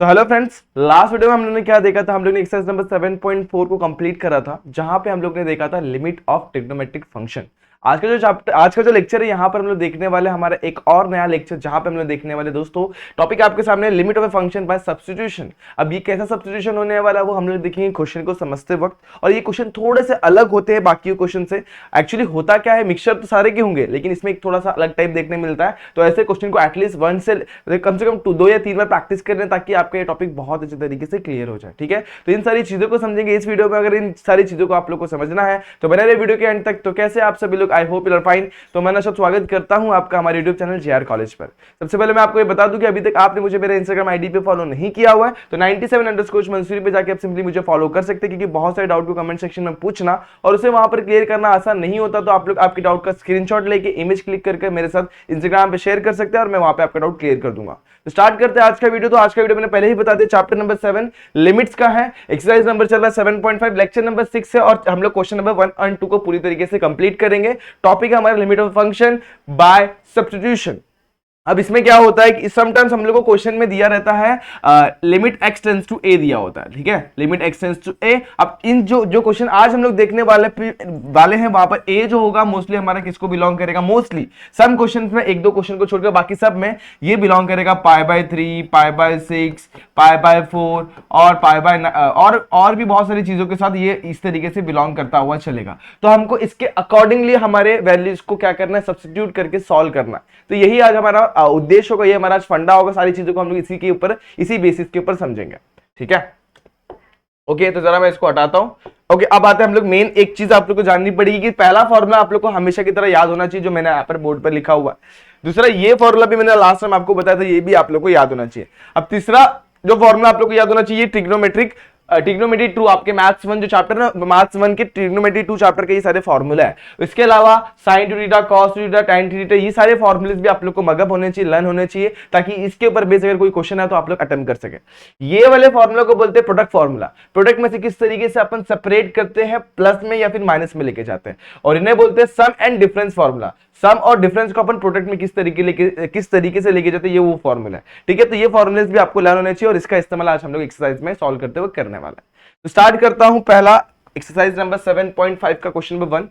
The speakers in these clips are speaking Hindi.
तो हेलो फ्रेंड्स, लास्ट वीडियो में हम लोगों ने क्या देखा था। हम लोग ने एक्सरसाइज नंबर 7.4 को कंप्लीट करा था, जहां पे हम लोग ने देखा था लिमिट ऑफ ट्रिग्नोमेट्रिक फंक्शन। आज का जो लेक्चर है, यहाँ पर हम लोग देखने वाले हमारा एक और नया लेक्चर, जहां पे हम लोग देखने वाले दोस्तों टॉपिक आपके सामने limit of a function by substitution. अब ये कैसा सब्स्टिट्यूशन होने वाला है वो हम लोग देखेंगे क्वेश्चन को समझते वक्त। और ये क्वेश्चन थोड़े से अलग होते हैं बाकी क्वेश्चन से। एक्चुअली होता क्या है, मिक्सचर तो सारे के होंगे, लेकिन इसमें एक थोड़ा सा अलग टाइप देखने मिलता है। तो ऐसे क्वेश्चन को एटलीस्ट वन से कम 2 या 3 बार प्रैक्टिस करने, ताकि आपका ये टॉपिक बहुत अच्छे तरीके से क्लियर हो जाए। ठीक है, तो इन सारी चीजों को समझेंगे इस वीडियो में। अगर इन सारी चीजों को आप लोग को समझना है तो बने रहे वीडियो के एंड तक। तो कैसे आप सभी लोग, I hope you are fine. तो मैं सब स्वागत करता हूं आपका हमारे यूट्यूब चैनल जेआर कॉलेज पर। सबसे पहले मैं आपको ये बता दूं कि अभी तक आपने मुझे मेरे इंस्टाग्राम आईडी पे फॉलो नहीं किया हुआ है तो 97_मंसूरी पे जाके आप सिंपली मुझे फॉलो कर सकते हैं, क्योंकि बहुत सारे डाउट को कमेंट सेक्शन में पूछना और उसे वहां पर क्लियर करना आसान नहीं होता। तो आप लोग आपके डाउट का स्क्रीनशॉट लेके इमेज क्लिक करके मेरे साथ इंस्टाग्राम पे शेयर कर सकते हैं और मैं वहां पे आपका डाउट क्लियर कर दूंगा। तो स्टार्ट करते हैं आज का वीडियो। तो आज का वीडियो मैंने पहले ही बता दिया, चैप्टर नंबर 7 लिमिट्स का है। एक्सरसाइज नंबर चल रहा है 7.5, लेक्चर नंबर 6 है और हम लोग क्वेश्चन नंबर 1 और 2 को पूरी तरीके से कंप्लीट करेंगे। टॉपिक है हमारा limit of function by substitution. अब इसमें क्या होता है कि समटाइम्स हम लोग को क्वेश्चन में दिया रहता है limit x tends to a दिया होता है। ठीक है, limit x tends to a। अब इन जो क्वेश्चन आज हम लोग देखने वाले हैं, वहां पर a जो होगा मोस्टली हमारा किसको बिलोंग करेगा, मोस्टली सम क्वेश्चन में, एक दो क्वेश्चन को छोड़कर बाकी सब में ये बिलोंग करेगा π/3, π/6, π/4 और और भी बहुत सारी चीजों के साथ ये इस तरीके से बिलोंग करता हुआ चलेगा। तो हमको इसके अकॉर्डिंगली हमारे वैल्यूज को क्या करना है, सब्स्टिट्यूट करके सॉल्व करना है। तो यही आज हमारा उद्देश्य होगा, ये हमारा आज फंडा होगा। सारी चीजों को हम लोग इसी के ऊपर, इसी बेसिस के ऊपर समझेंगे। ठीक है, ओके। तो जरा मैं इसको हटाता हूं। ओके, अब आते हैं हम लोग मेन। एक चीज आप लोग को जाननी पड़ेगी कि पहला फॉर्मूला आप लोग को हमेशा की तरह याद होना चाहिए, जो मैंने यहाँ पर बोर्ड पर लिखा हुआ है। दूसरा, ये फॉर्मूला भी मैंने लास्ट टाइम आपको बताया था, ये भी आप लोग को याद होना चाहिए। अब तीसरा जो फॉर्मूला आप लोग को याद होना चाहिए, ट्रिग्नोमेट्री 2, आपके मैथ्स 1 जो चैप्टर है, मैथ्स 1 के ट्रिग्नोमेट्री 2 चैप्टर के ये सारे फॉर्मूला है। इसके अलावा sine two theta, cos two theta, tan two theta, ये सारे फॉर्मूले भी आप लोग को मगअप होने चाहिए, लर्न होने चाहिए, ताकि इसके ऊपर बेस अगर कोई क्वेश्चन है तो आप लोग अटेम्प्ट कर सके। ये वाले फॉर्मूला को बोलते हैं प्रोडक्ट फॉर्मूला। प्रोडक्ट में से किस तरीके से अपन सेपरेट करते हैं, प्लस में या फिर माइनस में लेके जाते हैं, और इन्हें बोलते हैं सम एंड डिफरेंस फॉर्मूला। सम और डिफरेंस को अपन प्रोडक्ट में किस तरीके से लेके जाते हैं, ये वो फॉर्मूला है। ठीक है, तो ये फॉर्मूलेस भी आपको लर्न होने चाहिए और इसका इस्तेमाल आज हम लोग एक्सरसाइज में सॉल्व करते हुए करने वाला है। तो स्टार्ट करता हूं पहला एक्सरसाइज नंबर 7.5 का क्वेश्चन नंबर 1।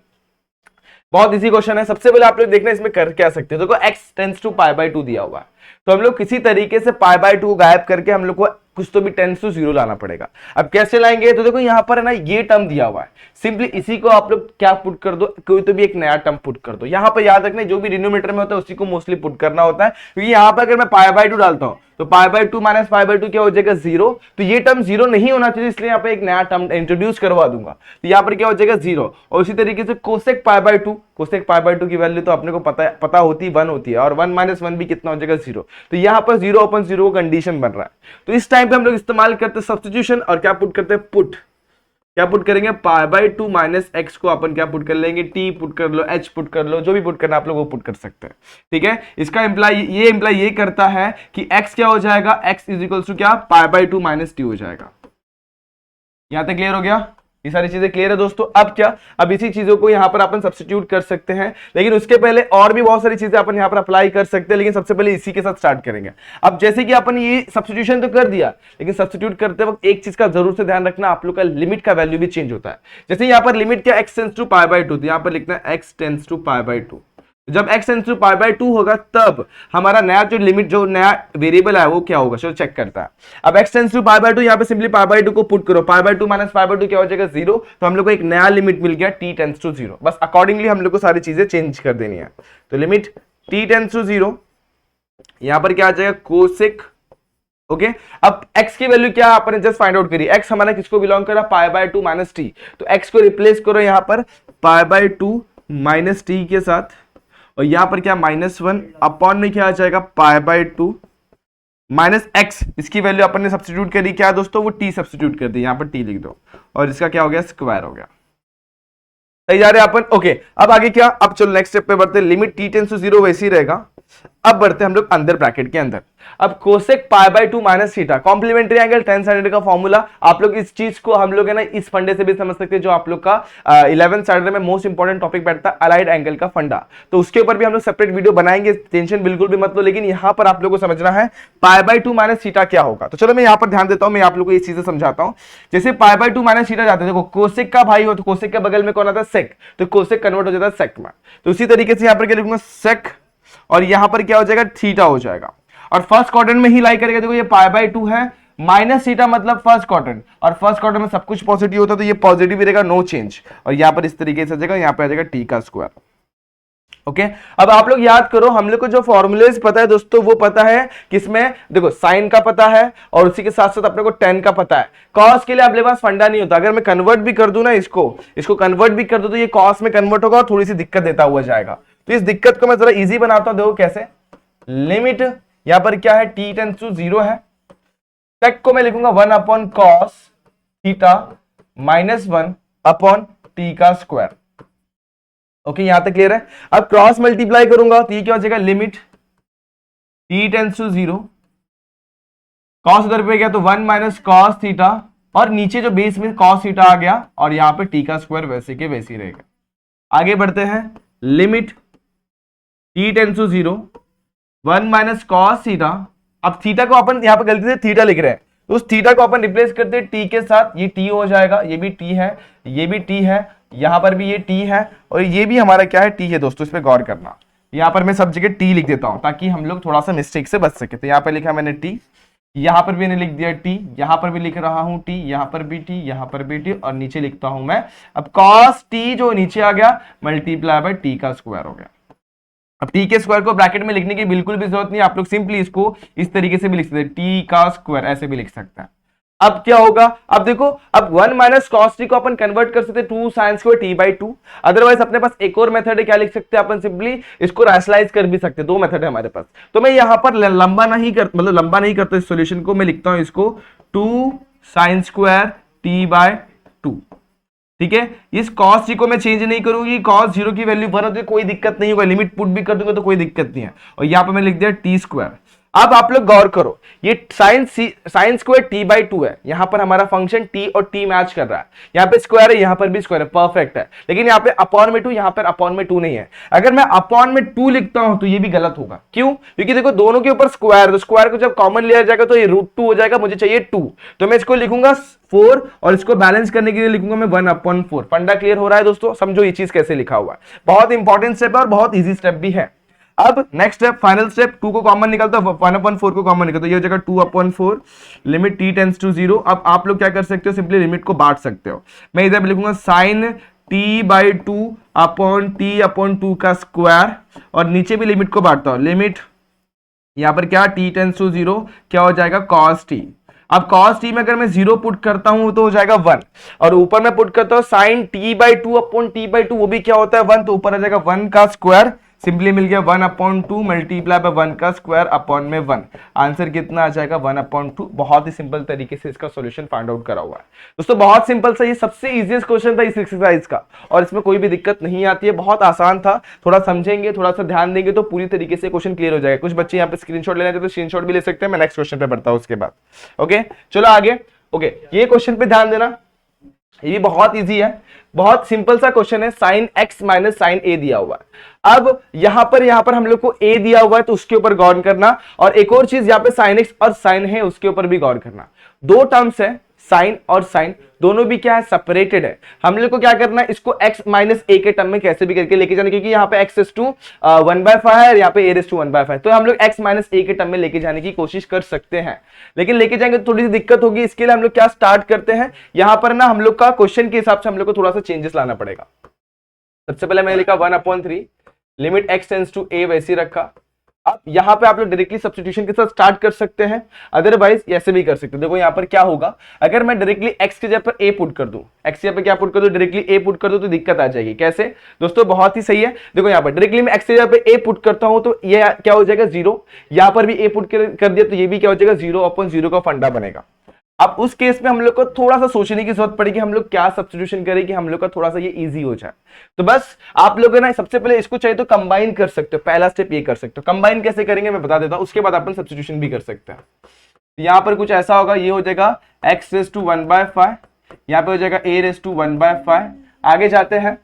बहुत इजी क्वेश्चन है। सबसे पहले आप लोग देखना इसमें कर क्या सकते हैं। देखो x टेंड्स टू π/2 दिया हुआ है, तो हम लोग किसी तरीके से π/2 गायब करके हम लोग को कुछ तो भी टेंड्स टू 0 लाना पड़ेगा। अब कैसे लाएंगे, तो देखो यहां पर है ना, ये टर्म दिया हुआ है, सिंपली इसी को आप लोग क्या पुट कर दो, कोई तो भी एक नया टर्म पुट कर दो। यहां पर याद रखना, जो भी डिनोमिनेटर में होता है उसी को मोस्टली पुट करना होता है, क्योंकि यहां पर अगर मैं π/2 डालता हूं तो π/2 माइनस π/2 क्या हो जाएगा, 0। तो ये टर्म 0 नहीं होना चाहिए, इसलिए यहाँ पे एक नया टर्म इंट्रोड्यूस करवा दूंगा। तो यहाँ पर क्या हो जाएगा, 0। और इसी तरीके से कोसेक π/2 की वैल्यू तो अपने को पता होती 1 होती है, और 1 माइनस 1 भी कितना हो जाएगा, 0। तो यहाँ पर 0 अपॉन 0 कंडीशन बन रहा है। तो इस टाइम पे हम लोग इस्तेमाल करते हैं सब्स्टिट्यूशन, और क्या पुट करते हैं, क्या पुट करेंगे, π/2 माइनस x को अपन क्या पुट कर लेंगे, t पुट कर लो, h पुट कर लो, जो भी पुट करना आप लोग वो पुट कर सकते हैं। ठीक है, इसका इंप्लाई ये करता है कि x क्या हो जाएगा, x इज इक्वल टू क्या, π/2 माइनस t हो जाएगा। यहां तक क्लियर हो गया, ये सारी चीजें क्लियर है दोस्तों। अब क्या, अब इसी चीजों को यहां पर अपन सब्स्टिट्यूट कर सकते हैं, लेकिन उसके पहले और भी बहुत सारी चीजें अपन यहां पर अप्लाई कर सकते हैं, लेकिन सबसे पहले इसी के साथ स्टार्ट करेंगे। अब जैसे कि अपन ये सब्स्टिट्यूशन तो कर दिया, लेकिन सब्स्टिट्यूट करते वक्त एक चीज का जरूर से ध्यान रखना, आप लोग का लिमिट का वैल्यू भी चेंज होता है। जैसे यहाँ पर लिमिट क्या, x टेंड्स टू π/2, तो यहाँ पर लिखना है x टेंड्स टू π/2। जब x टेंड्स टू π/2 होगा तब हमारा नया जो लिमिट, जो नया वेरिएबल है वो क्या होगा, चलो चेक करता है। अब x टेंड्स टू π/2, यहाँ पे सिंपली π/2 को पुट करो, π/2 माइनस π/2 क्या हो जाएगा, 0। तो हम लोग को एक नया लिमिट मिल गया, t टेंड्स टू 0। बस अकॉर्डिंगली हम लोग को सारी चीजें चेंज कर देनी है। तो लिमिट t टेंड्स टू 0, यहां पर क्या आ जाएगा, कोसेक। ओके, अब x की वैल्यू क्या आपने जस्ट फाइंड आउट करी, x हमारा किसको बिलोंग कर रहा है, π/2 माइनस t। तो x को रिप्लेस करो यहां पर π/2 माइनस t के साथ, और यहां पर क्या, -1 अपॉन में क्या आ जाएगा, π/2 माइनस x। इसकी वैल्यू अपन ने सब्स्टिट्यूट करी क्या दोस्तों, वो t सब्स्टिट्यूट कर दी, यहां पर t लिख दो, और इसका क्या हो गया, स्क्वायर हो गया। सही जा रहे हैं अपन। ओके, अब आगे क्या, अब चलो नेक्स्ट स्टेप पे बढ़ते हैं। लिमिट t टेंड्स टू 0 वैसे ही रहेगा, अब बढ़ते हैं हम लोग अंदर ब्रैकेट के अंदर। अब cosec pi by 2 minus theta complementary angle ten standard का फॉर्मूला, आप लोग इस चीज को हम लोग है ना इस फंडे से भी समझ सकते हैं जो आप लोग का 11th स्टैंडर्ड में मोस्ट इंपॉर्टेंट टॉपिक बैठता है अलाइड एंगल का फंडा, तो उसके ऊपर भी हम लोग सेपरेट वीडियो बनाएंगे, टेंशन बिल्कुल भी मत लो। लेकिन यहां पर आप लोगों को समझना है पाई बाय 2 माइनस थीटा क्या होगा। तो चलो मैं यहां पर ध्यान देता हूं, मैं आप लोगों को ये चीजें समझाता हूं। जैसे पाई बाय 2 माइनस थीटा जाते हैं, देखो कोसेक का भाई हो तो कोसेक के बगल में कौन आता है सेक, तो कोसेक कन्वर्ट हो जाता है सेक में। तो उसी तरीके से यहां पर क्या लिखूंगा सेक, और यहां पर क्या हो जाएगा थीटा हो जाएगा, और फर्स्ट क्वाड्रेंट में ही लाई करेगा। देखो ये पाई बाय 2 है, माइनस थीटा मतलब फर्स्ट क्वाड्रेंट, और फर्स्ट क्वाड्रेंट में सब कुछ पॉजिटिव होता है तो ये पॉजिटिव रहेगा, नो चेंज, और यहां पर इस तरीके से आ जाएगा, यहां पे आ जाएगा टी का स्क्वायर। ओके अब आप लोग याद करो, हम लोग को जो फॉर्मूलेज पता है दोस्तों वो पता है किसमें, देखो साइन का पता है और उसी के साथ साथ अपने को टेन का पता है। कॉस के लिए अपने पास फंडा नहीं होता, अगर मैं कन्वर्ट भी कर दूं ना इसको कन्वर्ट भी कर दूं तो ये कॉस में कन्वर्ट होगा और थोड़ी सी दिक्कत देता हुआ जाएगा। तो इस दिक्कत को मैं जरा इजी बनाता हूं, देखो कैसे। लिमिट यहां पर क्या है, टी टेंड्स टू 0 है, सेक को मैं लिखूंगा 1 upon cos theta minus 1 upon T का स्क्वायर। ओके यहां तक क्लियर है। अब क्रॉस मल्टीप्लाई करूंगा तो ये क्या हो जाएगा, limit T tends to 0, cos उधर पे गया तो 1 माइनस कॉस थीटा, और नीचे जो बेस में कॉस थीटा आ गया, और यहां पे टी का स्क्वायर वैसे के वैसे ही रहेगा। आगे बढ़ते हैं, limit T tends to 0 1 minus cos theta. अब थीटा को अपन यहां पर गलती से थीटा लिख रहे हैं, तो उस थीटा को अपन रिप्लेस करते हैं टी के साथ, ये टी हो जाएगा, ये भी टी है, ये भी टी है, यहां पर भी ये टी है, और ये भी हमारा क्या है टी है दोस्तों, इस पे गौर करना। यहां पर मैं सब जगह टी लिख देता हूं ताकि हम लोग थोड़ा सा मिस्टेक से बच सके। तो यहां पर लिखा मैंने टी, यहां पर भी मैंने लिख दिया टी, यहां पर भी लिख रहा हूं टी, यहां पर भी टी, यहां पर भी टी, और नीचे लिखता हूं मैं अब कॉस टी जो नीचे आ गया मल्टीप्लाई बाय टी का स्क्वायर हो गया। अब टी के स्क्वायर को ब्रैकेट में लिखने की बिल्कुल भी जरूरत नहीं, आप लोग सिंपली इसको इस तरीके से भी लिख सकते हैं, टी का स्क्वायर ऐसे भी लिख सकते हैं। अब क्या होगा, अब देखो, अब 1 माइनस कॉस टी को अपन कन्वर्ट कर सकते हैं 2 sine square T by 2। Otherwise अपने पास एक और मेथड है, क्या लिख सकते हैं अपन, सिंपली इसको रैशनलाइज कर भी सकते हैं, दो मेथड है हमारे पास। तो मैं यहां पर लंबा नहीं करता इस सॉल्यूशन को, मैं लिखता हूं इसको 2 साइन स्क्वायर टी बाय 2। ठीक है, इस cos को मैं चेंज नहीं करूंगी, cos 0 की वैल्यू 1 होती है, कोई दिक्कत नहीं होगा, लिमिट पुट भी कर दूंगा तो कोई दिक्कत नहीं है, और यहां पे मैं लिख दिया टी स्क्वायर। अब आप लोग गौर करो, ये साइन स्क्वायर टी बाई 2 है, यहां पर हमारा फंक्शन टी और टी मैच कर रहा है, यहां पे स्क्वायर है, यहां पर भी स्क्वायर है, परफेक्ट है। लेकिन यहां पे अपॉन में 2, यहां पर अपॉन में 2 नहीं है। अगर मैं अपॉन में 2 लिखता हूं तो ये भी गलत होगा, क्यों, क्योंकि देखो दोनों के ऊपर स्क्वायर, तो स्क्वायर को जब कॉमन लिया जाएगा तो ये √2 हो जाएगा, मुझे चाहिए 2, तो मैं इसको लिखूंगा 4, और इसको बैलेंस करने के लिए लिखूंगा मैं 1/4। फंडा क्लियर हो रहा है दोस्तों, समझो ये चीज कैसे लिखा हुआ है, बहुत इंपॉर्टेंट स्टेप है और बहुत इजी स्टेप भी है। अब नेक्स्ट स्टेप, फाइनल स्टेप, 2 को कॉमन निकालता हूं, 1/4 को कॉमन निकालता हूं, ये हो जाएगा 2/4, लिमिट टी टेंड्स टू 0। अब आप लोग क्या कर सकते हो, सिंपली लिमिट को बांट सकते हो, मैं इधर लिखूंगा sine t by 2 upon t upon 2 का स्क्वायर, और नीचे भी लिमिट को बांटता हूं, लिमिट यहां पर क्या टी टेंड्स टू 0 क्या हो जाएगा कॉस टी। अब cos t में अगर मैं 0 पुट करता हूं तो हो जाएगा 1, और ऊपर में पुट करता हूं sin t by 2 upon t by 2, वो भी क्या होता है 1, तो ऊपर आ जाएगा 1 का स्क्वायर, सिंपली मिल गया 1/2 मल्टीप्लाई बाय 1 का स्क्वायर अपॉन में 1। आंसर कितना आ जाएगा 1/2। बहुत ही सिंपल तरीके से इसका सॉल्यूशन फाइंड आउट करा हुआ है दोस्तों, बहुत सिंपल सा, ये सबसे इजीएस्ट क्वेश्चन था इस एक्सरसाइज का, और इसमें कोई भी दिक्कत नहीं आती है, बहुत आसान था, थोड़ा समझेंगे, थोड़ा सा ध्यान देंगे तो पूरी तरीके से क्वेश्चन क्लियर हो जाएगा। कुछ बच्चे यहाँ पे स्क्रीनशॉट लेना चाहते तो स्क्रीनशॉट भी ले सकते हैं, मैं नेक्स्ट क्वेश्चन पे बढ़ता हूं उसके बाद। ओके चलो आगे। ओके ये क्वेश्चन पे ध्यान देना, ये भी बहुत इजी है, बहुत सिंपल सा क्वेश्चन है, sine x minus sine a दिया हुआ है। अब यहां पर हम लोग को a दिया हुआ है तो उसके ऊपर गौर करना, और एक और चीज यहाँ पे साइन x और साइन है उसके ऊपर भी गौर करना। दो टर्म्स है साइन और साइन, दोनों भी क्या है सेपरेटेड है, हम लोग को क्या करना है इसको x माइनस a के टर्म में कैसे भी करके लेके जाने, क्योंकि यहाँ पे x is to 1/5 है और यहाँ पे a is to 1/5, तो हम लोग x माइनस a के टर्म में लेके जाने की कोशिश कर सकते हैं, लेकिन लेके जाएंगे तो थोड़ी सी दिक्कत होगी। इसके लिए हम लोग क्या स्टार्ट करते हैं, यहाँ पर ना हम लोग का क्वेश्चन के हिसाब से हम लोग को थोड़ा सा चेंजेस लाना पड़ेगा। सबसे पहले मैंने लिखा 1/3, limit x tends to a वैसी रखा। अब यहाँ पे आप लोग डायरेक्टली सब्स्टिट्यूशन के साथ स्टार्ट कर सकते हैं, अदरवाइज ऐसे भी कर सकते हैं। देखो यहाँ पर क्या होगा, अगर मैं डायरेक्टली x के जगह पर a पुट कर दूं, x के जगह पर क्या पुट कर दूं, डायरेक्टली a पुट कर दूं तो दिक्कत आ जाएगी। कैसे दोस्तों, बहुत ही सही है, देखो यहाँ पर डायरेक्टली मैं x के जगह पर a पुट करता हूं तो ये क्या हो जाएगा 0, यहाँ पर भी a पुट कर दिया तो ये भी क्या हो जाएगा 0/0 का फंडा बनेगा। अब उस केस में हम लोग को थोड़ा सा सोचने की जरूरत पड़ेगी, हम लोग क्या सब्स्टिट्यूशन करें कि हम लोग का थोड़ा सा ये इजी हो जाए। तो बस आप लोग ना सबसे पहले इसको चाहिए तो कंबाइन कर सकते हो, पहला स्टेप ये कर सकते हो। कंबाइन कैसे करेंगे मैं बता देता हूं, उसके बाद अपन सब्स्टिट्यूशन भी कर सकते हैं। यहां पर कुछ ऐसा होगा, ये हो जाएगा x रेस टू 1/5, यहां पे हो जाएगा a रेस टू 1/5। आगे जाते हैं,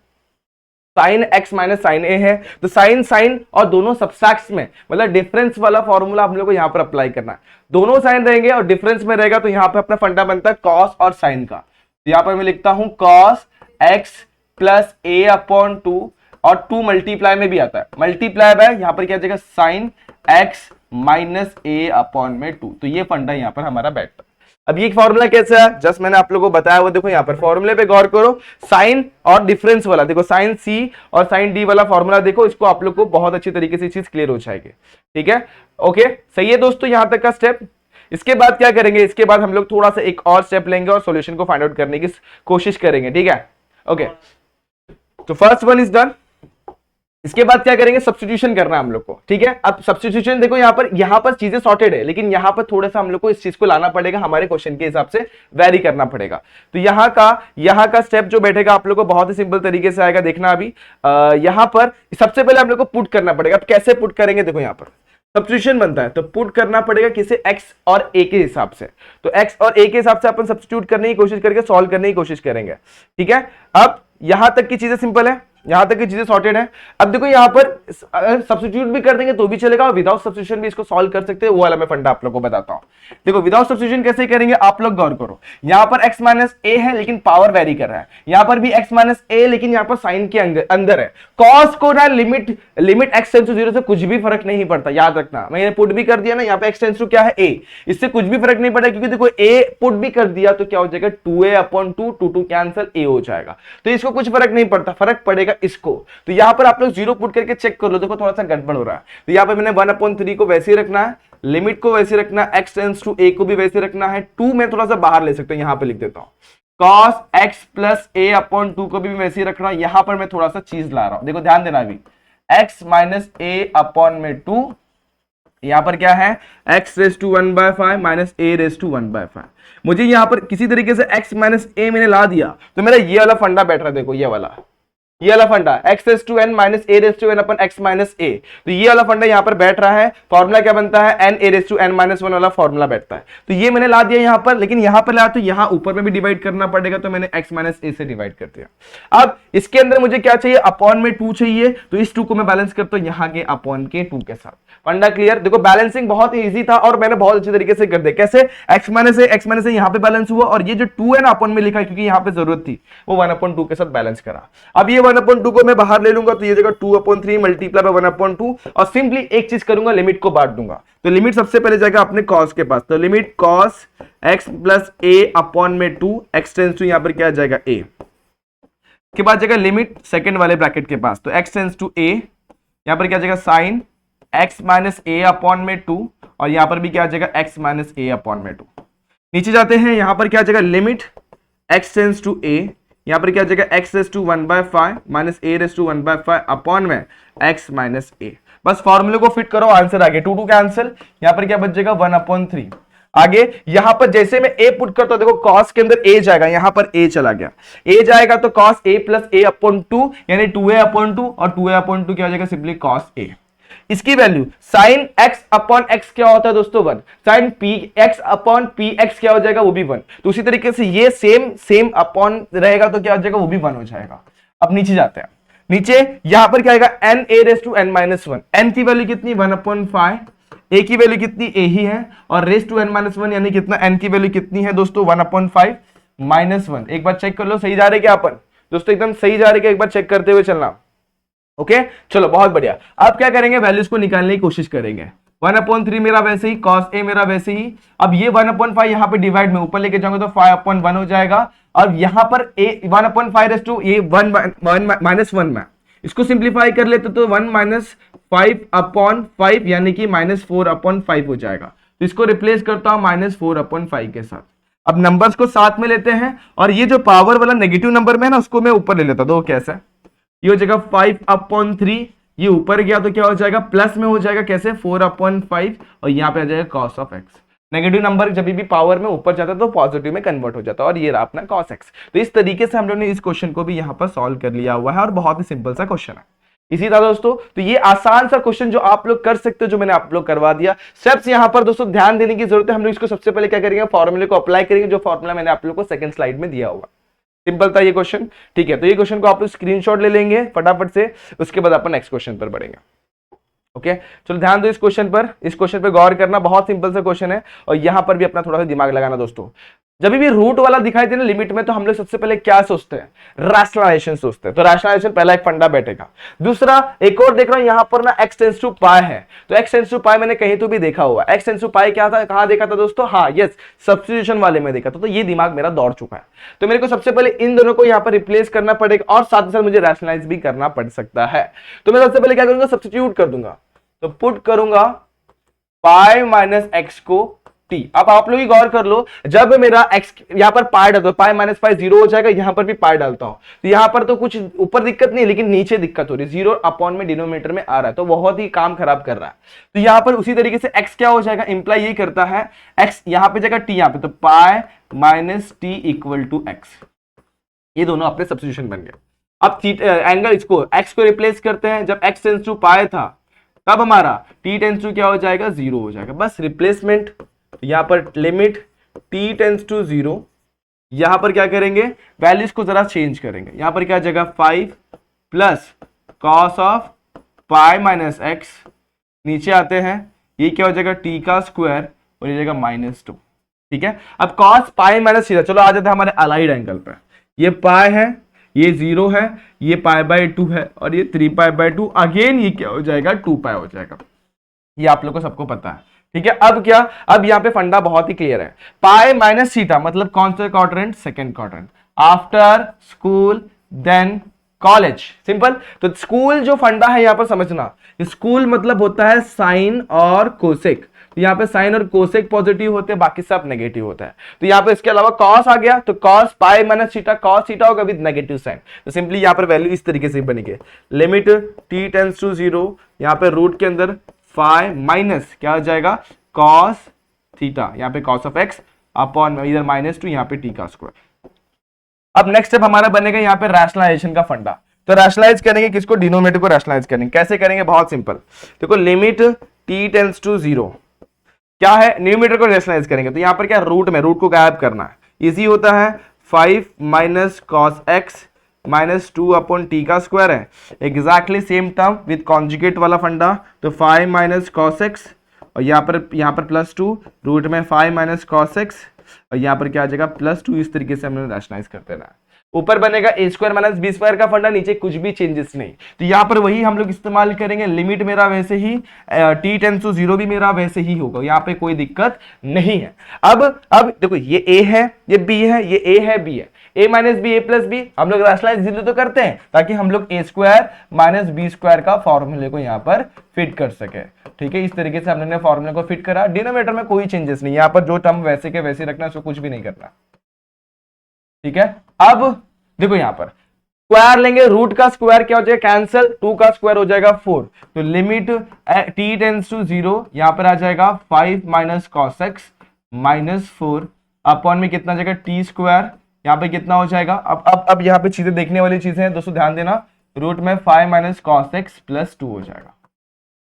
sine x minus sine a है, तो साइन साइन और दोनों सबट्रैक्ट्स में, मतलब डिफरेंस वाला फॉर्मूला हम लोग को यहां पर अप्लाई करना है। दोनों साइन रहेंगे और डिफरेंस में रहेगा, तो यहां पे अपना फंडा बनता है कॉस और साइन का। तो यहां पर मैं लिखता हूं cos x plus a upon 2, और 2 मल्टीप्लाई में भी आता है, मल्टीप्लाई बाय यहां पर क्या जाएगा sine x minus a upon में 2। तो ये फंडा यहां पर हमारा बैठता है। अब ये फॉर्मूला कैसे है, जस्ट मैंने आप लोगों को बताया वो देखो, यहाँ पर फॉर्मूले पे गौर करो, साइन और डिफरेंस वाला देखो, साइन सी और साइन डी वाला फॉर्मूला देखो, इसको आप लोग को बहुत अच्छी तरीके से चीज क्लियर हो जाएगी। ठीक है, ओके, सही है दोस्तों यहां तक का स्टेप। इसके बाद क्या करेंगे, इसके बाद हम लोग थोड़ा सा एक और स्टेप लेंगे और सॉल्यूशन को फाइंड आउट करने की कोशिश करेंगे। ठीक है, ओके, तो फर्स्ट वन इज डन। इसके बाद क्या करेंगे, सब्स्टिट्यूशन करना है हम लोग को। ठीक है, अब सब्स्टिट्यूशन देखो, यहां पर चीजें सॉर्टेड है, लेकिन यहां पर थोड़ा सा हम लोग को इस चीज को लाना पड़ेगा, हमारे क्वेश्चन के हिसाब से वैरी करना पड़ेगा। तो यहां का स्टेप जो बैठेगा आप लोग को बहुत ही सिंपल तरीके से आएगा, देखना अभी। यहां पर सबसे पहले हम लोग को पुट करना पड़ेगा। अब कैसे पुट करेंगे, देखो यहां पर सब्स्टिट्यूशन बनता है तो पुट करना पड़ेगा किसे, x और a के हिसाब से। तो x और a के हिसाब से अपन सब्स्टिट्यूट करने की कोशिश करके सॉल्व करने की कोशिश करेंगे। ठीक है, अब यहां तक की चीजें सिंपल है, यहां तक की चीजें सॉर्टेड है। अब देखो यहां पर सब्स्टिट्यूट भी कर देंगे तो भी चलेगा, और विदाउट सब्स्टिट्यूशन भी इसको सॉल्व कर सकते हैं, वो वाला मैं फंडा आप लोगों को बताता हूं। देखो विदाउट सब्स्टिट्यूशन कैसे करेंगे, आप लोग गौर करो, यहां पर x माइनस ए है लेकिन पावर वेरी कर रहा है, यहां पर भी x माइनस ए लेकिन यहां पर साइन के अंदर है। कॉस को ना लिमिट x टेंड्स टू 0 से कुछ भी फर्क नहीं पड़ता, याद रखना, मैंने पुट भी कर दिया ना, यहां पे x टेंड्स टू क्या है a, इससे कुछ भी फर्क नहीं पड़ता, क्योंकि देखो a पुट भी कर दिया तो क्या हो जाएगा 2a अपॉन 2, 2 कैंसिल a हो जाएगा, तो इसको कुछ फर्क नहीं पड़ता, फर्क पड़ेगा इसको। तो यहां पर आप लोग 0 पुट करके चेक कर लो, देखो थोड़ा सा गड़बड़ हो रहा है। तो यहां पर मैंने 1/3 को वैसे ही रखना है, लिमिट को वैसे रखना है, x टेंड्स टू a को भी वैसे रखना है, 2 मैं थोड़ा सा बाहर ले सकता हूं, यहां पे लिख देता हूं cos x plus a upon 2 को भी वैसे ही रखना है। यहां पर मैं थोड़ा सा चीज ला रहा हूं, देखो ध्यान देना, अभी x माइनस a अपॉन में 2, यहां पर क्या है x raise to 1/5 minus a raise to 1/5। मुझे यहां पर किसी तरीके से x माइनस a मैंने ला दिया, तो मेरा ये वाला फंडा बैठ रहा है, देखो ये वाला फंडा x raise to n minus a raise to n अपन x माइनस a, तो ये वाला फंडा यहां पर बैठ रहा है। फॉर्मूला क्या बनता है, n a raise to n minus 1 वाला फॉर्मूला बैठता है। तो ये मैंने ला दिया यहां पर, लेकिन यहां पर ला तो यहां ऊपर में भी डिवाइड करना पड़ेगा, तो मैंने x माइनस a से डिवाइड कर दिया। अब इसके अंदर मुझे क्या चाहिए, अपॉन में 2 चाहिए, तो इस 2 को मैं बैलेंस करता हूं यहां के अपॉन के 2 के साथ। फंडा क्लियर, देखो बैलेंसिंग बहुत इजी था और मैंने बहुत अच्छे तरीके से कर दिया। कैसे, x माइनस a यहां पे बैलेंस हुआ, और ये जो 2 है ना अपॉन में लिखा है क्योंकि यहां पे जरूरत थी, वो 1/2 के साथ बैलेंस करा। अब ये 1/2 को मैं बाहर ले लूंगा, तो ये जगह 2/3 मल्टीप्लाई बाय 1/2, और सिंपली एक चीज करूंगा, लिमिट को बांट दूंगा। तो लिमिट सबसे पहले जाएगा अपने cos के पास, तो limit cos x plus a upon में 2, x टेंड्स टू यहां पर क्या जाएगा a, के बाद जाएगा लिमिट सेकंड वाले ब्रैकेट के पास, तो x टेंड्स टू a, यहां पर क्या जाएगा sine x minus a upon में 2, और यहां पर भी क्या जाएगा x माइनस a अपॉन में 2। नीचे जाते हैं, यहां पर क्या जाएगा limit x tends to a, यहां पर क्या जाएगा x raise to 1/5 minus a raise to 1/5 upon में x माइनस a। बस फॉर्मूले को फिट करो, आंसर आ गया, 2 कैंसिल, यहां पर क्या बच जाएगा 1/3। आगे यहां पर जैसे मैं a पुट करता हूं, देखो cos के अंदर a जाएगा, यहां पर a चला गया, a जाएगा तो cos a plus a upon 2 यानी 2a अपॉन 2, और 2a अपॉन 2 क्या हो जाएगा सिंपली cos a। इसकी value sine x upon x क्या होता है दोस्तों 1, sine p x upon p x क्या हो जाएगा, वो भी 1। तो उसी तरीके से ये सेम अपॉन रहेगा तो क्या हो जाएगा, वो भी 1 हो जाएगा। अब नीचे जाते हैं, नीचे यहां पर क्या आएगा n a raise to n minus 1, n की वैल्यू कितनी 1/5, a की वैल्यू कितनी a ही है, और रेस टू n माइनस 1 यानी कितना, n की वैल्यू कितनी है दोस्तों 1/5 माइनस 1। एक बार चेक कर लो सही जा रहे क्या अपन दोस्तों, एकदम सही जा रहे क्या, एक बार चेक करते हुए चलना। ओके चलो बहुत बढ़िया। अब क्या करेंगे, वैल्यूज को निकालने की कोशिश करेंगे। 1/3 मेरा वैसे ही, cos a मेरा वैसे ही। अब ये 1/5 यहाँ पे डिवाइड में ऊपर लेके जाऊंगा तो 5/1 हो जाएगा। अब यहाँ पर a 1/5 रेस टू ये 1 माइनस 1 में इसको सिंप्लीफाई कर लेते तो 1 माइनस 5/5 यानी कि -4/5 हो जाएगा। तो इसको रिप्लेस करता हूं -4/5 के साथ। अब नंबर्स को साथ में लेते हैं, और ये जो पावर वाला नेगेटिव नंबर में है ना उसको मैं ऊपर ले लेता हूं। कैसे, ये हो जाएगा 5/3, ये ऊपर गया तो क्या हो जाएगा प्लस में हो जाएगा, कैसे 4/5, और यहाँ पे आ जाएगा cos of x। Negative number जब भी पावर में ऊपर जाता है तो पॉजिटिव में कन्वर्ट हो जाता है, और ये रहा अपना cos x। तो इस तरीके से हम लोग ने इस क्वेश्चन को भी यहाँ पर सॉल्व कर लिया हुआ है, और बहुत ही सिंपल सा क्वेश्चन है। इसी तरह दोस्तों, तो ये आसान सा क्वेश्चन जो आप लोग कर सकते हो, जो मैंने आप लोग करवा दिया। स्टेप्स यहां पर दोस्तों ध्यान देने की जरूरत है। हम लोग इसको सबसे पहले क्या करेंगे, फॉर्मूले को अप्लाई करेंगे, जो फॉर्मूला मैंने आप लोग को सेकंड स्लाइड में दिया हुआ। सिंपल था ये क्वेश्चन, ठीक है। तो ये क्वेश्चन को आप लोग स्क्रीनशॉट ले लेंगे फटाफट से, उसके बाद अपन नेक्स्ट क्वेश्चन पर बढ़ेंगे। ओके, चलो ध्यान दो इस क्वेश्चन पर गौर करना, बहुत सिंपल सा क्वेश्चन है, और यहां पर भी अपना थोड़ा सा दिमाग लगाना दोस्तों। जब भी रूट वाला दिखाई दे ना लिमिट में, तो हम लोग सबसे पहले क्या सोचते हैं, रैशनलाइजेशन सोचते हैं। तो रैशनलाइजेशन पहला एक फंडा बैठेगा। दूसरा एक और देख रहा हूं यहां पर ना x टेंड्स टू पाई है, तो x टेंड्स टू पाई मैंने कहीं तो भी देखा हुआ। x टेंड्स टू पाई क्या था, कहां देखा था दोस्तों, हाँ यस, सब्स्टिट्यूशन वाले में देखा था। तो ये दिमाग मेरा दौड़ चुका है, तो मेरे को सबसे पहले इन दोनों को यहां पर रिप्लेस करना पड़ेगा, और साथ ही साथ मुझे रैशनलाइज भी करना पड़ सकता है। तो मैं सबसे पहले क्या करूंगा, सब्स्टिट्यूट कर दूंगा। तो पुट करूंगा पाई माइनस एक्स को टी। अब आप लोग ही गौर कर लो, जब मेरा x यहां पर पाई डालता हूं, पाई माइनस पाई 0 हो जाएगा, यहां पर भी पाई डालता हूं, तो यहां पर तो कुछ ऊपर दिक्कत नहीं, लेकिन नीचे दिक्कत हो रही है, 0 अपॉन में डिनोमिनेटर में आ रहा है, तो बहुत ही काम खराब कर रहा है। तो यहां पर उसी तरीके से x क्या हो जाएगा, इंप्लाई ये करता है x यहां पे जाएगा t यहां पे, तो pi minus t equal to x. ये दोनों अपने सब्स्टिट्यूशन बन गए। अब एंगल इसको x को रिप्लेस करते हैं, जब x टेंड्स टू पाई था तब हमारा t टेंड्स टू क्या हो जाएगा, 0 हो जाएगा, बस रिप्लेसमेंट। यहां पर लिमिट t टेंड्स टू 0, यहां पर क्या करेंगे, वैल्यूज को जरा चेंज करेंगे। यहां पर क्या जगह 5 plus cos of pi minus x, नीचे आते हैं, ये क्या हो जाएगा t का स्क्वायर, और ये जाएगा -2। ठीक है, अब कॉस पाई माइनस थीटा, चलो आ जाते हैं हमारे अलाइड एंगल पे। ये पाई है, ये 0 है, ये पाई बाय 2 है, और ये 3 पाई बाय 2, अगेन ये क्या हो जाएगा, 2 पाई हो जाएगा। ये आप लोग को सबको पता है, ठीक है। अब क्या, अब यहां पे फंडा बहुत ही क्लियर है, पाई माइनस थीटा मतलब कौन सा quadrant, second quadrant, after school then college, simple. तो स्कूल जो फंडा है यहां पर समझना, स्कूल मतलब होता है साइन और कोसेक। तो यहाँ पे साइन और कोसेक पॉजिटिव होते हैं, बाकी सब नेगेटिव होता है। तो यहाँ पे इसके अलावा कॉस आ गया, तो cos pi minus theta, cos theta होगा विद नेगेटिव साइन। तो सिंपली यहाँ पर वैल्यू इस तरीके से बनेगी, लिमिट t टेंड्स टू 0, यहाँ पे रूट के अंदर फाई माइनस क्या हो जाएगा, कॉस थीटा, यहाँ पे कॉस ऑफ एक्स अपॉन इधर -2, यहाँ पे t का स्क्वायर। अब नेक्स्ट स्टेप हमारा बनेगा यहाँ पे रैशनलाइजेशन का फंडा। तो रैशनलाइज करेंगे किसको, डिनोमिनेटर को रैशनलाइज करेंगे। कैसे करेंगे, बहुत सिंपल। देखो लिमिट t टेंड्स टू 0 क्या है, न्यूमरेटर को रैशनलाइज करेंगे, तो यहां पर क्या, रूट में रूट को गायब करना है, इजी होता है। 5 minus cos x -2 upon T का स्क्वायर है, exactly same term with conjugate वाला फंडा। तो 5 माइनस कॉस एक्स, और यहाँ पर +2, रूट में 5 माइनस कॉस एक्स, और यहाँ पर क्या आ जाएगा +2। इस तरीके से हमने रैशनलाइज करते रहा। ऊपर बनेगा a square minus b square का फंडा, नीचे कुछ भी चेंजेस नहीं। तो यहाँ पर वही हम लोग इस्तेमाल करेंगे, लिमिट मेरा वैसे ही t टेंड्स टू 0 भी मेरा वैसे ही होगा, यहाँ पे कोई दिक्कत नहीं है। अब देखो ये a है, ये b है, ये a है, b है, a minus b, a plus b, हम लोग रैशनलाइज 0 तो करते हैं ताकि हम लोग a square minus b square का फॉर्मूले को यहाँ पर फिट कर सके। ठीक है, इस तरीके से हमने फॉर्मूले को फिट करा। डिनोमिनेटर में कोई चेंजेस नहीं, यहाँ पर जो टर्म वैसे के वैसे रखना है, उसको कुछ भी नहीं करना। ठीक है, अब देखो यहां पर स्क्वायर लेंगे, रूट का स्क्वायर क्या हो जाएगा, कैंसिल, 2 का स्क्वायर हो जाएगा 4। तो लिमिट t टेंड्स टू 0, यहां पर आ जाएगा 5 माइनस कॉस एक्स -4 अपॉन में कितना जाएगा t स्क्वायर, यहां पे कितना हो जाएगा। अब यहां पे चीजें देखने वाली चीजें हैं दोस्तों, ध्यान देना, रूट में 5 माइनस कॉस एक्स +2 हो जाएगा।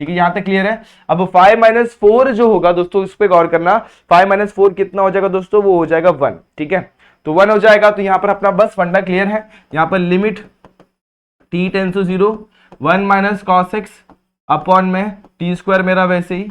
ठीक है, यहां तक क्लियर है। अब 5 माइनस 4 जो होगा दोस्तों, इस पे गौर करना, 5 माइनस 4 कितना हो जाएगा दोस्तों, वो हो जाएगा 1। ठीक है, तो 1 हो जाएगा। तो यहां पर अपना बस फंडा क्लियर है। यहां पर limit t tends to 0, 1 minus cos x upon में टी स्क्वायर मेरा वैसे ही,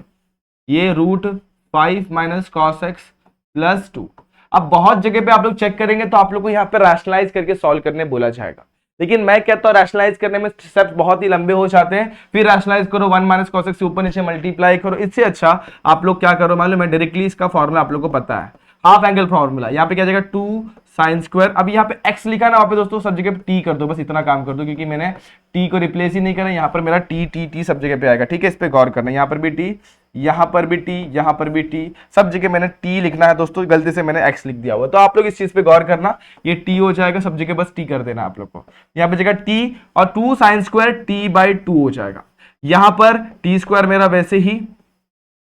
ये रूट 5 माइनस कॉस एक्स +2। अब बहुत जगह पे आप लोग चेक करेंगे तो आप लोग को यहाँ पे रैशनलाइज करके सॉल्व करने बोला जाएगा, लेकिन मैं कहता हूं रैशनलाइज करने में स्टेप्स बहुत ही लंबे हो जाते हैं। फिर रैशनलाइज करो, 1 माइनस कॉस एक्स से ऊपर नीचे मल्टीप्लाई करो। इससे अच्छा आप लोग क्या करो मालूम है, डायरेक्टली इसका फॉर्मूला आप लोग को पता है, हाफ एंगल फॉर्मूला। यहाँ पे क्या जाएगा 2 साइन स्क्वायर। अब यहाँ पे x लिखा ना, वहां पे दोस्तों सब जगह t कर दो, बस इतना काम कर दो, क्योंकि मैंने t को रिप्लेस ही नहीं करा। यहाँ पर मेरा t सब जगह पे आएगा। ठीक है, इस पे गौर करना, यहाँ पर भी t, यहाँ पर भी t, यहाँ पर भी t, सब जगह मैंने t लिखना है दोस्तों, गलती से मैंने x लिख दिया हुआ, तो आप लोग इस चीज पे गौर करना। ये t हो जाएगा, सब जगह बस t कर देना आप लोग को। यहाँ पे जगह t और 2 साइन स्क्वायर t/2 हो जाएगा। यहाँ पर t स्क्वायर मेरा वैसे ही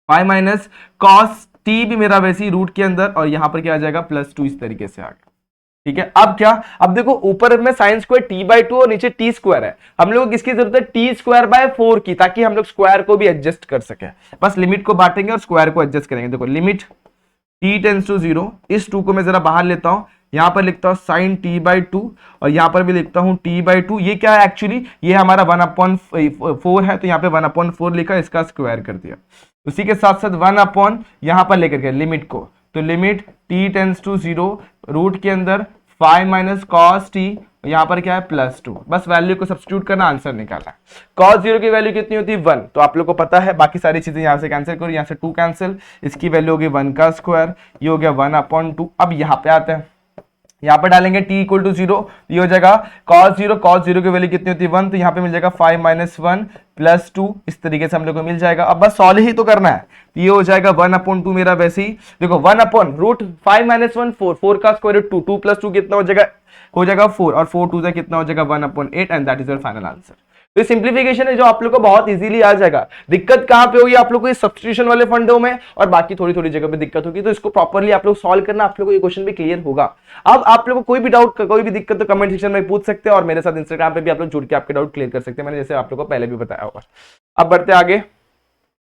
5 माइनस कॉस टी भी मेरा वैसे ही रूट के अंदर, और यहाँ पर क्या आ जाएगा +2 इस तरीके से आ गया। ठीक है, अब क्या, अब देखो ऊपर में साइन स्क्वायर t/2 और नीचे टी स्क्वायर है, हम लोग को किसकी जरूरत है t²/4 की, ताकि हम लोग स्क्वायर को भी एडजस्ट कर सके। बस लिमिट को बांटेंगे और स्क्वायर को एडजस्ट करेंगे। देखो लिमिट t टेंड्स टू 0, इस 2 को मैं जरा बाहर लेता हूं, यहां पर लिखता हूं sin t/2 और यहां पर भी लिखता हूं t/2। ये क्या है एक्चुअली, ये हमारा 1/4 है, तो यहां पे 1/4 लिखा, इसका स्क्वायर कर दिया। उसी के साथ साथ 1 यहां पर लेकर के लिमिट को, तो limit t tends to 0, root के अंदर 5 - cos t, यहां पर क्या है +2। बस वैल्यू को सब्स्टिट्यूट करना, आंसर निकालना। cos 0 की वैल्यू कितनी होती है 1, तो आप लोग को पता है, बाकी सारी चीजें यहां से कैंसिल करो, यहां से 2 कैंसिल, इसकी वैल्यू होगी 1 का स्क्वायर, ये हो गया 1/2। अब यहां पे आते हैं, यहाँ पर डालेंगे t = 0, ये हो जाएगा cos 0 की वैल्यू कितनी होती है 1, तो यहाँ पे मिल जाएगा 5 - 1 +2, इस तरीके से हम लोग को मिल जाएगा। अब बस सॉल्व ही तो करना है, तो ये हो जाएगा 1/2 मेरा वैसे ही, देखो 1/√5 - 1 4 का स्क्वायर 2, 2 + 2 कितना हो जाएगा 4, और 4 2 कितना हो जाएगा 1/8, and that is your final answer. तो सिंप्लीफिकेशन है जो आप लोग को बहुत इजीली आ जाएगा। दिक्कत कहां पे होगी आप लोग को, इस सब्स्टिट्यूशन वाले फंडों में, और बाकी थोड़ी थोड़ी जगह पे दिक्कत होगी, तो इसको प्रॉपर्ली आप लोग सॉल्व करना, आप लोग को ये क्वेश्चन भी क्लियर होगा। अब आप लोग को कोई भी डाउट, कोई भी दिक्कत तो कमेंट सेक्शन में पूछ सकते हैं, और मेरे साथ इंस्टाग्राम पे भी आप लोग जुड़ के आपके डाउट क्लियर कर सकते हैं, मैंने जैसे आप लोग को पहले भी बताया होगा। अब बढ़ते आगे,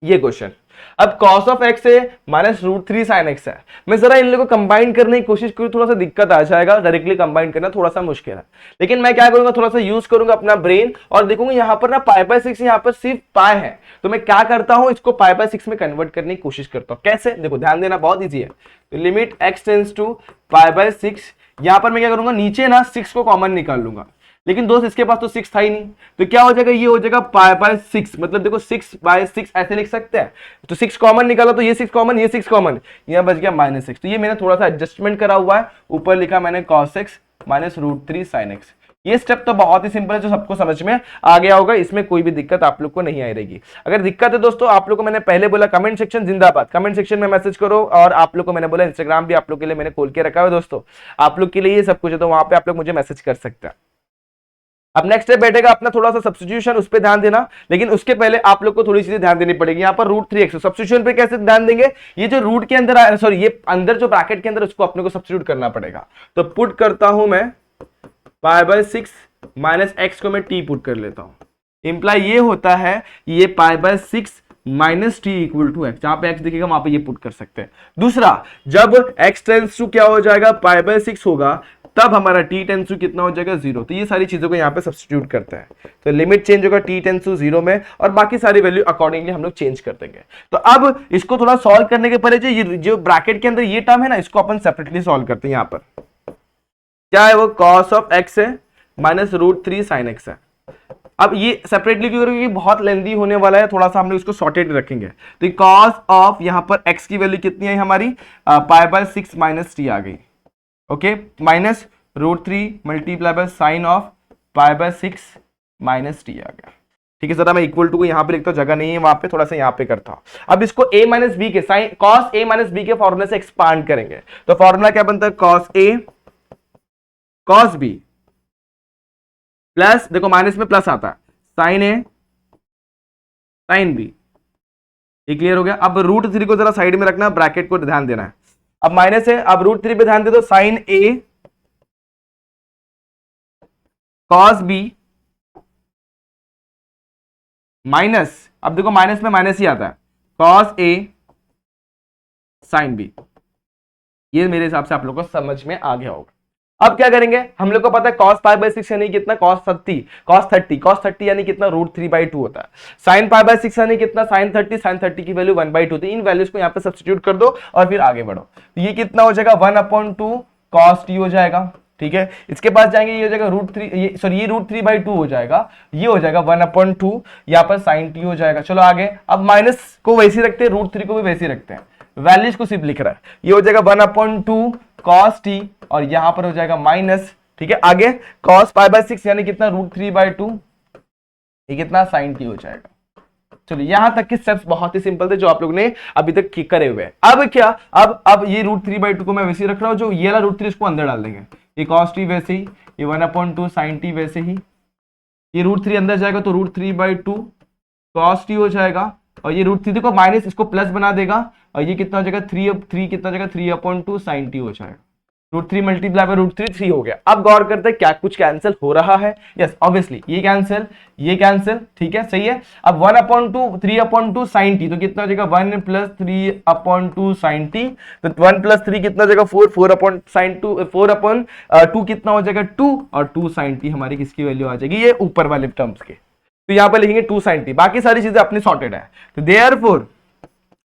ये क्वेश्चन, अब cos ऑफ x है -√3 sin x है, मैं जरा इन लोगों को कंबाइन करने की कोशिश करूं, थोड़ा सा दिक्कत आ जाएगा, डायरेक्टली कंबाइन करना थोड़ा सा मुश्किल है, लेकिन मैं क्या करूंगा, थोड़ा सा यूज करूंगा अपना ब्रेन, और देखूंगा यहाँ पर ना π/6, यहाँ पर सिर्फ पाई है, तो मैं क्या करता हूं, इसको π/6 में कन्वर्ट करने की कोशिश करता हूं। कैसे, देखो ध्यान देना, बहुत ईजी है। तो लिमिट x टेंड्स टू π/6, यहां पर मैं क्या करूंगा, नीचे ना 6 को कॉमन निकाल लूंगा, लेकिन दोस्त इसके पास तो 6 था ही नहीं, तो क्या हो जाएगा, ये हो जाएगा π/6, मतलब देखो 6/6 ऐसे लिख सकते हैं, तो 6 कॉमन निकाला, तो ये 6 कॉमन, ये 6 कॉमन, यहां बच गया -6, तो ये मैंने थोड़ा सा एडजस्टमेंट करा हुआ है, ऊपर लिखा मैंने cos x -√3 sin x। ये स्टेप तो बहुत ही सिंपल है, जो सबको समझ में आ गया होगा, इसमें कोई भी दिक्कत आप लोग को नहीं आई रहेगी। अगर दिक्कत है दोस्तों, आप लोग को मैंने पहले बोला कमेंट सेक्शन जिंदाबाद, कमेंट सेक्शन में मैसेज करो, और आप लोग को मैंने बोला इंस्टाग्राम भी आप लोग के लिए मैंने खोल के रखा है दोस्तों, आप लोग के लिए ये सब कुछ है, तो वहां पे आप लोग मुझे मैसेज कर सकते हैं। अब नेक्स्ट स्टेप बैठेगा अपना थोड़ा सा सब्स्टिट्यूशन, उस पर ध्यान देना, लेकिन उसके पहले आप लोग को थोड़ी चीजें ध्यान देनी पड़ेगी। यहाँ पर √3x सब्स्टिट्यूशन पे कैसे ध्यान देंगे, ये जो रूट के अंदर, सॉरी ये अंदर जो ब्रैकेट के अंदर, उसको अपने को सब्स्टिट्यूट करना पड़ेगा। तो पुट करता हूं मैं π/6 - x को मैं t पुट कर लेता हूं, इंप्लाई ये होता है ये π/6 - t = x, जहां पे x दिखेगा वहां पे ये पुट कर सकते हैं। दूसरा, जब x टेंड्स टू क्या हो जाएगा π/6 होगा, तब हमारा t टेंड्स टू कितना हो जाएगा 0, तो ये सारी चीजों को यहाँ पे सब्स्टिट्यूट करते हैं, तो लिमिट चेंज होगा t टेंड्स टू 0 में, और बाकी सारी वैल्यू अकॉर्डिंगली हम लोग चेंज कर देंगे। तो अब इसको थोड़ा सॉल्व करने के पहले जो ब्रैकेट के अंदर ये टर्म है ना, इसको अपन सेपरेटली सॉल्व करते हैं। यहाँ पर क्या है, वो cos ऑफ x है -√3 sin x है। अब ये सेपरेटली क्यों करेंगे, बहुत लेंदी होने वाला है, थोड़ा सा हम लोग इसको सॉर्टेड रखेंगे। तो cos ऑफ यहाँ पर x की वैल्यू कितनी है हमारी, π/6 - t आ गई, ओके, -√3 × sin ऑफ π/6 - t आ गया। ठीक है, जरा मैं इक्वल टू को यहाँ पे लिखता हूँ, जगह नहीं है वहां पे, थोड़ा सा यहाँ पे करता हूँ। अब इसको a - b के साइन cos a - b के फॉर्मूले से एक्सपांड करेंगे, तो फॉर्मूला क्या बनता है, cos a cos b plus, देखो माइनस में प्लस आता है, sin a sin b, ये क्लियर हो गया। अब √3 को जरा साइड में रखना, ब्रैकेट को ध्यान देना है, अब माइनस है, अब √3 पे ध्यान दे दो, sin a cos b minus, अब देखो माइनस में माइनस ही आता है, cos a sin b, ये मेरे हिसाब से आप लोगों को समझ में आ गया होगा। अब क्या करेंगे, हम लोग को पता है cos π/6 यानी कितना, cos 30 यानी कितना, √3/2 होता है, sin π/6 यानी कितना, sin 30 की वैल्यू 1/2 होती है। इन वैल्यूज को यहाँ पे सब्स्टिट्यूट कर दो और फिर आगे बढ़ो, तो ये कितना हो जाएगा, 1/2 cos t हो जाएगा। ठीक है, इसके पास जाएंगे, ये हो जाएगा √3, सॉरी ये √3/2 हो जाएगा, ये हो जाएगा 1/2, यहाँ पर sin t हो जाएगा। चलो आगे, अब माइनस को वैसे रखते हैं, √3 को भी वैसे रखते हैं, वैल्यूज को सिर्फ लिख रहा है, ये हो जाएगा 1/2 cos t, और यहां पर हो जाएगा माइनस। ठीक है, आगे cos π/6 यानी कितना, √3/2, ये कितना, sin t हो जाएगा। चलो यहां तक के स्टेप्स बहुत ही सिंपल थे, जो आप लोग ने अभी तक करे हुए हैं। अब क्या, अब ये √3/2 को मैं वैसे ही रख रहा हूं, जो ये वाला √3 इसको अंदर डाल देंगे, ये cos t वैसे ही, ये 1/2 sin t वैसे ही, ये √3 अंदर जाएगा तो √3/2 cos t हो जाएगा, और ये √3 को माइनस, इसको प्लस बना देगा, और ये कितना हो जाएगा 3 कितना हो जाएगा 3/2 sin t हो जाएगा। √3 मल्टीप्लाई बाय √3 3 हो गया। अब गौर करते हैं क्या कुछ कैंसिल हो रहा है। यस ऑब्वियसली ये कैंसिल ठीक है सही है। अब 1/2 3/2 sin t तो कितना हो जाएगा 1 + 3/2 sin t। तो 1 + 3 कितना हो जाएगा 4/2 कितना हो जाएगा 2 और 2 sin t हमारी किसकी वैल्यू आ जाएगी ये ऊपर वाले टर्म्स के। तो यहां पर लिखेंगे 2 sin t, बाकी सारी चीजें अपनी सॉर्टेड है। तो देयरफॉर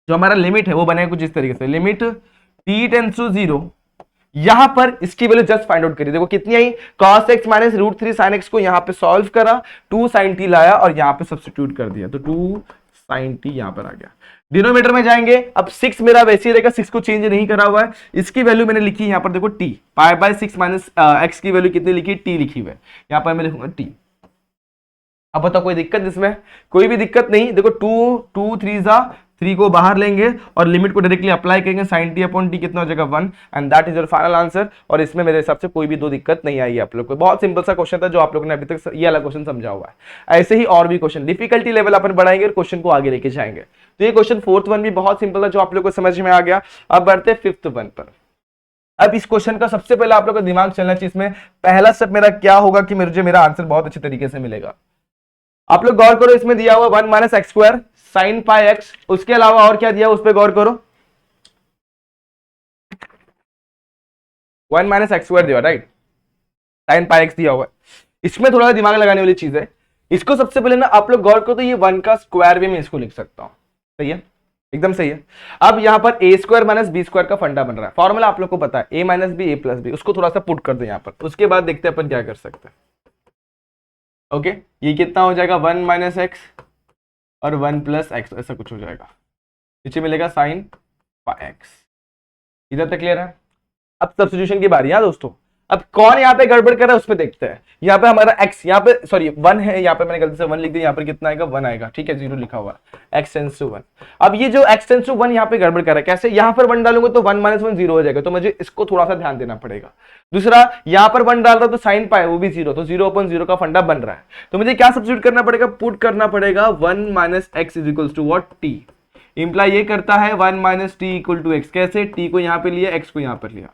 जो हमारा लिमिट है वो बनेगा कुछ इस तरीके से, लिमिट t टेंड्स टू 0। यहां पर इसकी वैल्यू जस्ट फाइंड आउट करिए, देखो कितनी आई cos x minus √3 sin x को यहां पे सॉल्व करा, 2 sin t लाया और यहां पे सब्स्टिट्यूट कर दिया, तो 2 sin t यहां पर आ गया। डिनोमिनेटर में जाएंगे, अब 6 मेरा वैसे ही रहेगा, 6 को चेंज नहीं करा हुआ है। इसकी वैल्यू मैंने लिखी यहां पर देखो t, π/6 माइनस x की वैल्यू कितनी लिखी t लिखी हुई है, यहां पर मैं लिखूंगा t। अब बताओ कोई दिक्कत इसमें, कोई भी दिक्कत नहीं। देखो 2 3 3 को बाहर लेंगे और लिमिट को डायरेक्टली अप्लाई करेंगे, sin t/t कितना हो जाएगा 1 and that is your final answer. और इसमें मेरे हिसाब से कोई भी दो दिक्कत नहीं आई है आप लोग को। बहुत सिंपल सा क्वेश्चन था जो आप लोगों ने अभी तक ये वाला क्वेश्चन समझा हुआ है। ऐसे ही और भी क्वेश्चन डिफिकल्टी लेवल अपन बढ़ाएंगे और क्वेश्चन को आगे लेके जाएंगे। तो ये क्वेश्चन 4th वन भी बहुत सिंपल था जो आप लोग को समझ में आ गया। अब बढ़ते 5th वन पर। अब इस क्वेश्चन का सबसे पहले आप लोग का दिमाग चलना चाहिए, इसमें पहला स्टेप मेरा क्या होगा कि मेरा आंसर बहुत अच्छे तरीके से मिलेगा। आप लोग गौर करो, इसमें दिया हुआ 1 - x² sin πx, उसके अलावा और क्या दिया उस पर गौर करो, 1 - x² दिया राइट, sin πx दिया हुआ है। इसमें थोड़ा दिमाग लगाने वाली चीज है। इसको सबसे पहले ना आप लोग गौर करो तो ये 1 का स्क्वायर भी मैं इसको लिख सकता हूं, सही है एकदम सही है। अब यहां पर a² - b² का फंडा बन रहा है, फॉर्मूला आप लोग को पता है a - b a + b, उसको थोड़ा सा पुट कर दो यहां पर, उसके बाद देखते हैं अपन क्या कर सकते हैं। ओके ये कितना हो जाएगा 1 - x और 1 + x, ऐसा कुछ हो जाएगा, नीचे मिलेगा sin πx। इधर तक क्लियर है। अब सब्स्टिट्यूशन की बारी है दोस्तों। अब कौन यहाँ पे गड़बड़ कर रहा है उस पर देखते हैं। यहाँ पे हमारा x, यहाँ पे सॉरी 1 है, यहाँ पे मैंने गलती से 1 लिख दिया, यहाँ पर कितना आएगा 1 आएगा, ठीक है 0 लिखा हुआ है, x टेंड्स टू 1। अब ये जो x टेंड्स टू 1 यहाँ पे गड़बड़ कर रहा है, कैसे, यहाँ पर 1 डालूंगा तो 1 - 1 0 हो जाएगा, तो मुझे इसको थोड़ा सा ध्यान देना पड़ेगा। दूसरा यहाँ पर 1 डाल रहा तो sin π वो भी 0, तो 0/0 का फंडा बन रहा है, तो मुझे क्या सब्स्टिट्यूट करना पड़ेगा, पुट करना पड़ेगा 1 - x = what t। इंप्लाई ये करता है 1 - t = x, कैसे, t को यहाँ पे लिया x को यहाँ पर लिया।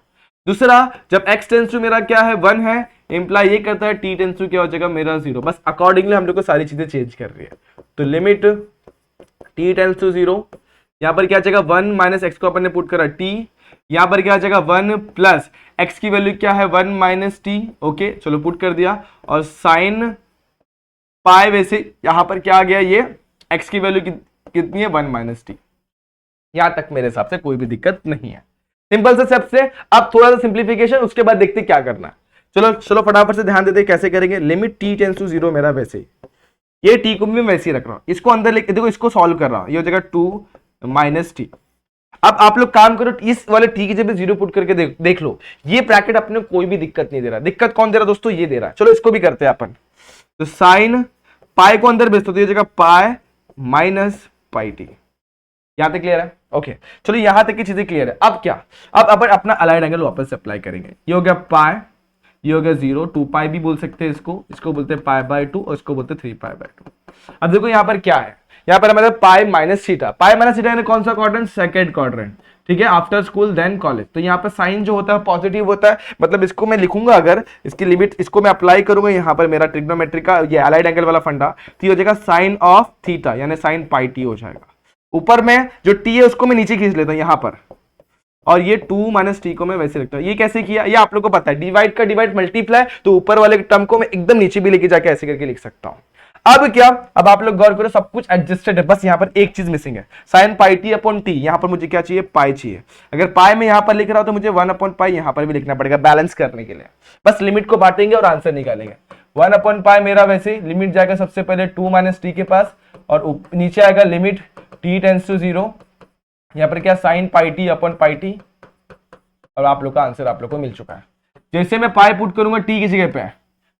दूसरा जब x टेंड्स टू मेरा क्या है 1 है, इंप्लाई ये करता है t टेंड्स टू क्या हो जाएगा मेरा 0। बस अकॉर्डिंगली हम लोग को सारी चीजें चेंज कर रही है। तो लिमिट t टेंड्स टू 0, यहाँ पर क्या जाएगा 1 - x को अपन ने पुट करा t, यहाँ पर क्या आ जाएगा 1 + x की वैल्यू क्या है 1 - t, ओके चलो पुट कर दिया, और sin π वैसे यहाँ पर क्या आ गया, ये x की वैल्यू कितनी है 1 - t। यहां तक मेरे हिसाब से कोई भी दिक्कत नहीं है, सिंपल से स्टेप से। अब थोड़ा सा सिंप्लीफिकेशन, उसके बाद देखते क्या करना है। चलो फटाफट से ध्यान देते कैसे करेंगे। लिमिट t टेंड्स टू 0 मेरा वैसे ही, ये t को भी मैं वैसे ही रख रहा हूं, इसको अंदर लेके देखो, इसको सॉल्व कर रहा हूं, ये हो जाएगा 2 - t। अब आप लोग काम करो, इस वाले t की जगह 0 पुट करके देख लो, ये ब्रैकेट अपने कोई भी दिक्कत नहीं दे रहा। दिक्कत कौन दे रहा दोस्तों, ये दे रहा है। चलो इसको भी करते हैं अपन, तो sin π को अंदर भेज दो, तो ये जगह π - πt। यहां तक क्लियर है, ओके चलो यहां तक की चीजें क्लियर है। अब क्या, अब अपन अपना अलाइड एंगल वापस से अप्लाई करेंगे। ये हो गया पाई, ये हो गया 0, 2π भी बोल सकते हैं इसको बोलते हैं π/2 और इसको बोलते हैं 3π/2। अब देखो यहाँ पर क्या है, यहाँ पर हमारे पाई माइनस थीटा, यानी कौन सा क्वाड्रेंट, सेकंड क्वाड्रेंट, ठीक है, आफ्टर स्कूल देन कॉलेज। तो यहाँ पर साइन जो होता है पॉजिटिव होता है, मतलब इसको मैं लिखूंगा, अगर इसकी लिमिट इसको मैं अप्लाई करूंगा यहाँ पर मेरा ट्रिग्नोमेट्री का ये अलाइड एंगल वाला फंडा, तो हो जाएगा साइन ऑफ थीटा यानी साइन πt हो जाएगा। ऊपर में जो t है उसको मैं नीचे खींच लेता हूं यहां पर, और ये 2 - t को मैं वैसे रखता हूं। ये कैसे किया, ये आप लोग को पता है, डिवाइड का डिवाइड मल्टीप्लाई, तो ऊपर वाले टर्म को मैं एकदम नीचे भी लेके जाके ऐसे करके लिख सकता हूं। अब क्या, अब आप लोग गौर करो, सब कुछ एडजस्टेड है, बस यहां पर एक चीज मिसिंग है, साइन πt/t। यहां पर मुझे क्या चाहिए, पाई चाहिए। अगर पाई में यहां पर लिख रहा हूं तो मुझे 1/π यहां पर भी लिखना पड़ेगा बैलेंस करने के लिए। बस लिमिट को बांटेंगे और आंसर निकालेंगे। 1/π मेरा वैसे लिमिट जाएगा सबसे पहले 2 - t के पास, और नीचे आएगा लिमिट t टेंड्स टू 0, यहाँ पर क्या साइन πt/πt, और आप लोग का आंसर आप लोग को मिल चुका है। जैसे मैं पाई पुट करूंगा t की जगह पे,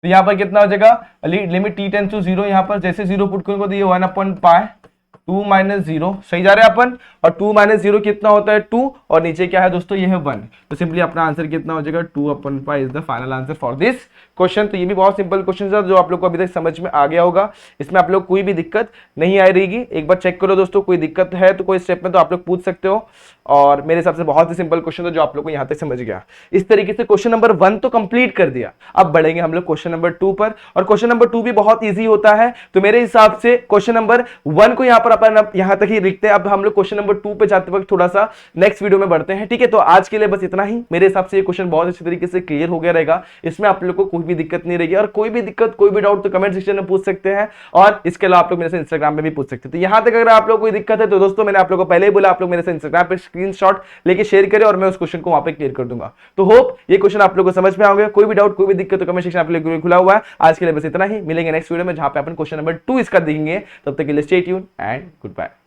तो यहाँ पर कितना हो जाएगा, लिमिट t टेंड्स टू 0, यहाँ पर जैसे 0 पुट करूंगा तो ये 1/π 2 माइनस जीरो, सही जा रहे हैं अपन। और 2 माइनस जीरो कितना होता है 2, और नीचे क्या है दोस्तों ये है 1। तो सिंपली अपना आंसर कितना हो जाएगा 2/5 is the final answer for this question. तो ये भी बहुत सिंपल क्वेश्चन था जो आप लोग को अभी तक समझ में आ गया होगा। इसमें आप लोग कोई भी दिक्कत नहीं आ रहेगी, एक बार चेक करो दोस्तों, कोई दिक्कत है तो कोई स्टेप में तो आप लोग पूछ सकते हो। और मेरे हिसाब से बहुत ही सिंपल क्वेश्चन था जो आप लोग को यहाँ तक समझ गया। इस तरीके से क्वेश्चन नंबर 1 तो कंप्लीट कर दिया। अब बढ़ेंगे हम लोग क्वेश्चन नंबर 2 पर, और क्वेश्चन नंबर 2 भी बहुत इजी होता है। तो मेरे हिसाब से क्वेश्चन नंबर 1 को यहाँ पर अपन यहाँ तक ही लिखते हैं। अब हम लोग क्वेश्चन नंबर 2 पे जाते वक्त थोड़ा सा नेक्स्ट वीडियो में बढ़ते हैं, ठीक है। तो आज के लिए बस इतना ही। मेरे हिसाब से ये क्वेश्चन बहुत अच्छी तरीके से क्लियर हो गया रहेगा, इसमें आप लोग को कोई भी दिक्कत नहीं रहेगी। और कोई भी दिक्कत कोई भी डाउट तो कमेंट सेक्शन में पूछ सकते हैं, और इसके अलावा आप लोग मेरे से इंस्टाग्राम में भी पूछ सकते हैं। तो यहां तक अगर आप लोग कोई दिक्कत है तो दोस्तों मैंने आप लोगों को पहले ही बोला, आप लोग मेरे से इंस्टाग्राम पे स्क्रीनशॉट लेके शेयर करें और मैं उस क्वेश्चन को वहां पे क्लियर कर दूंगा। तो होप ये क्वेश्चन आप लोगों को समझ में आ गया। कोई भी डाउट कोई भी दिक्कत तो कमेंट सेक्शन आप लोगों के लिए खुला हुआ है। आज के लिए बस इतना ही, मिलेंगे नेक्स्ट वीडियो में जहां पे अपन क्वेश्चन नंबर 2 इसका देखेंगे। तब तक के लिए stay tune and good bye.